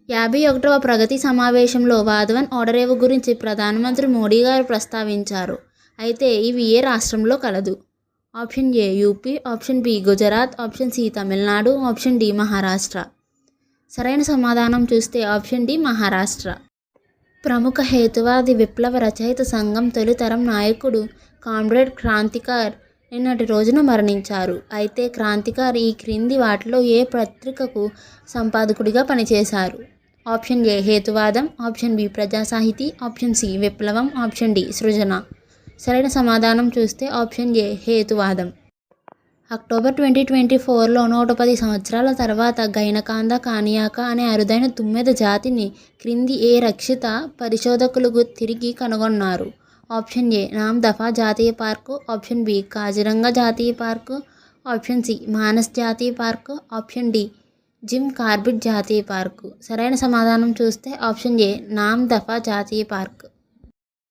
51వ ప్రగతి సమావేశంలో వాధవన్ ఓడరేవు గురించి ప్రధానమంత్రి మోడీ గారు ప్రస్తావించారు. అయితే ఇవి ఏ రాష్ట్రంలో కలదు? Option A UP, option B Gujarat, option C Tamil Nadu, option D Maharashtra. సరైన సమాధానం చూస్తే ఆప్షన్ డి మహారాష్ట్ర. ప్రముఖ హేతువాది విప్లవ రచయిత సంఘం తొలితరం నాయకుడు కామ్రేడ్ క్రాంతికార్ నిన్నటి రోజున మరణించారు. అయితే క్రాంతికార్ ఈ క్రింది వాటిలో ఏ పత్రికకు సంపాదకుడిగా పనిచేశారు? ఆప్షన్ ఏ హేతువాదం, ఆప్షన్ బి ప్రజా సాహితీ, ఆప్షన్ సి విప్లవం, ఆప్షన్ డి సృజన. సరైన సమాధానం చూస్తే ఆప్షన్ ఏ హేతువాదం. అక్టోబర్ 2024లో 110 సంవత్సరాల తర్వాత గైనకాంద కానియాకా అనే అరుదైన తుమ్మెద జాతిని క్రింది ఏ రక్షిత పరిశోధకులు తిరిగి కనుగొన్నారు? ఆప్షన్ ఏ నామ్దఫా జాతీయ పార్కు, ఆప్షన్ బి కాజిరంగా జాతీయ పార్కు, ఆప్షన్ సి మానస్ జాతీయ park, option D Jim Corbett జాతీయ పార్కు. సరైన సమాధానం చూస్తే ఆప్షన్ ఏ నామ్దఫా జాతీయ పార్కు.